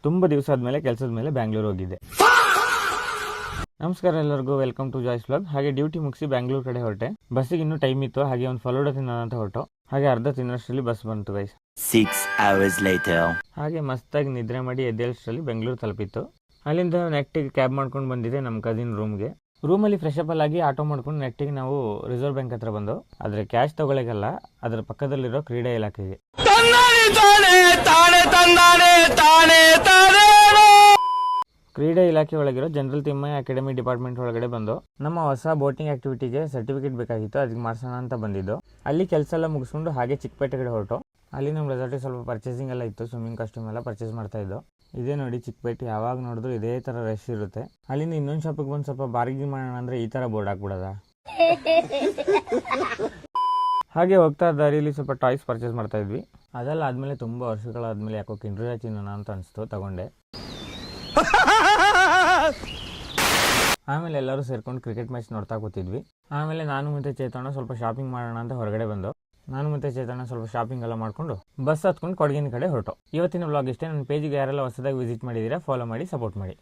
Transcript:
ತುಂಬ ದಿವಸ ಆದಮೇಲೆ ಕೆಲಸದ ಮೇಲೆ ಬ್ಯಾಂಗ್ಳೂರು ಹೋಗಿದ್ದೆ. ನಮಸ್ಕಾರ ಎಲ್ಲರಿಗೂ, ವೆಲ್ಕಮ್ ಟು ಜಾಯ್ಸ್ ವ್ಲಾಗ್. ಹಾಗೆ ಡ್ಯೂಟಿ ಮುಗಿಸಿ ಬ್ಯಾಂಗ್ಳೂರ್ ಕಡೆ ಹೊರಟೆ. ಬಸ್ಸಿಗೆ ಇನ್ನೂ ಟೈಮ್ ಇತ್ತು, ಹಾಗೆ ಒಂದು ಫಲೂಡ ತಿನ್ನೋಣ ಅಂತ ಹೊರಟು. ಹಾಗೆ ಅರ್ಧ ತಿನ್ನೋಷ್ಟರಲ್ಲಿ ಬಸ್ ಬಂತು ಗೈಸ್. 6 hours later. ಹಾಗೆ ಮಸ್ತಾಗಿ ನಿದ್ರೆ ಮಾಡಿ ಎದ್ದೇಳಷ್ಟರಲ್ಲಿ ಬೆಂಗಳೂರು ತಲುಪಿತ್ತು. ಅಲ್ಲಿಂದ ನೆಟ್ಟಿಗೆ ಕ್ಯಾಬ್ ಮಾಡ್ಕೊಂಡು ಬಂದಿದ್ದೆ ನಮ್ಮ ಕಸಿನ್ ರೂಮ್ಗೆ. ರೂಮಲ್ಲಿ ಫ್ರೆಶ್ ಅಪ್ ಆಗಿ ಆಟೋ ಮಾಡ್ಕೊಂಡು ನೆಟ್ಟಿಗೆ ನಾವು ರಿಸರ್ವ್ ಬ್ಯಾಂಕ್ ಹತ್ರ ಬಂದು, ಆದರೆ ಕ್ಯಾಶ್ ತಗೊಳ್ಳೋಕ್ಕಲ್ಲ, ಅದರ ಪಕ್ಕದಲ್ಲಿರೋ ಕ್ರೀಡಾ ಇಲಾಖೆಗೆ. ಕ್ರೀಡಾ ಇಲಾಖೆ ಒಳಗಿರೋ ಜನರಲ್ ತಿಮ್ಮಯ್ಯ ಅಕಾಡೆಮಿ ಡಿಪಾರ್ಟ್ಮೆಂಟ್ ಒಳಗಡೆ ಬಂದು ನಮ್ಮ ಹೊಸ ಬೋಟಿಂಗ್ ಆಕ್ಟಿವಿಟಿಗೆ ಸರ್ಟಿಫಿಕೇಟ್ ಬೇಕಾಗಿತ್ತು, ಅದಕ್ಕೆ ಮಾಡ್ಸೋಣ ಅಂತ ಬಂದಿದ್ದು. ಅಲ್ಲಿ ಕೆಲಸ ಎಲ್ಲ ಮುಗಿಸ್ಕೊಂಡು ಹಾಗೆ ಚಿಕ್ಕಪೇಟೆ ಕಡೆ ಹೊರಟು. ಅಲ್ಲಿ ನಮ್ಮ ರೆಸಾರ್ಟಿಗೆ ಸ್ವಲ್ಪ ಪರ್ಚೇಸಿಂಗ್ ಎಲ್ಲ ಇತ್ತು, ಸ್ವಿಮ್ಮಿಂಗ್ ಕಾಸ್ಟ್ಯೂಮ್ ಎಲ್ಲ ಪರ್ಚೇಸ್ ಮಾಡ್ತಾ ಇದ್ದು. ಇದೇ ನೋಡಿ ಚಿಕ್ಕಪೇಟೆ, ಯಾವಾಗ ನೋಡಿದ್ರು ಇದೇ ಥರ ರಶ್ ಇರುತ್ತೆ. ಅಲ್ಲಿಂದ ಇನ್ನೊಂದು ಶಾಪಿಗೆ ಬಂದು ಸ್ವಲ್ಪ ಬಾರ್ಗಿಂಗ್ ಮಾಡೋಣ ಅಂದರೆ ಈ ಥರ ಬೋರ್ಡ್ ಹಾಕ್ಬಿಡೋದ. ಹಾಗೆ ಹೋಗ್ತಾ ದಾರಿಯಲ್ಲಿ ಸ್ವಲ್ಪ ಟಾಯ್ಸ್ ಪರ್ಚೇಸ್ ಮಾಡ್ತಾ ಇದ್ವಿ. ಅದೆಲ್ಲ ಆದಮೇಲೆ ತುಂಬ ವರ್ಷಗಳಾದಮೇಲೆ ಯಾಕೋ ಕಿಂಡ್ರ ಚಿನ್ನೋಣ ಅಂತ ಅನಿಸ್ತು, ತಗೊಂಡೆ. ಆಮೇಲೆ ಎಲ್ಲರೂ ಸೇರ್ಕೊಂಡು ಕ್ರಿಕೆಟ್ ಮ್ಯಾಚ್ ನೋಡ್ತಾ ಕೂತಿದ್ವಿ. ಆಮೇಲೆ ನಾನು ಮತ್ತು ಚೇತನ ಸ್ವಲ್ಪ ಶಾಪಿಂಗ್ ಮಾಡೋಣ ಅಂತ ಹೊರಗಡೆ ಬಂದು, ನಾನು ಮತ್ತು ಚೇತನ ಸ್ವಲ್ಪ ಶಾಪಿಂಗ್ ಎಲ್ಲ ಮಾಡಿಕೊಂಡು ಬಸ್ ಹತ್ಕೊಂಡು ಕೊಡಗಿನ ಕಡೆ ಹೊರಟು. ಇವತ್ತಿನ ವ್ಲಾಗ್ ಇಷ್ಟೇ. ನನ್ನ ಪೇಜಿಗೆ ಯಾರೆಲ್ಲ ಹೊಸದಾಗಿ ವಿಸಿಟ್ ಮಾಡಿದ್ದೀರಾ ಫಾಲೋ ಮಾಡಿ, ಸಪೋರ್ಟ್ ಮಾಡಿ.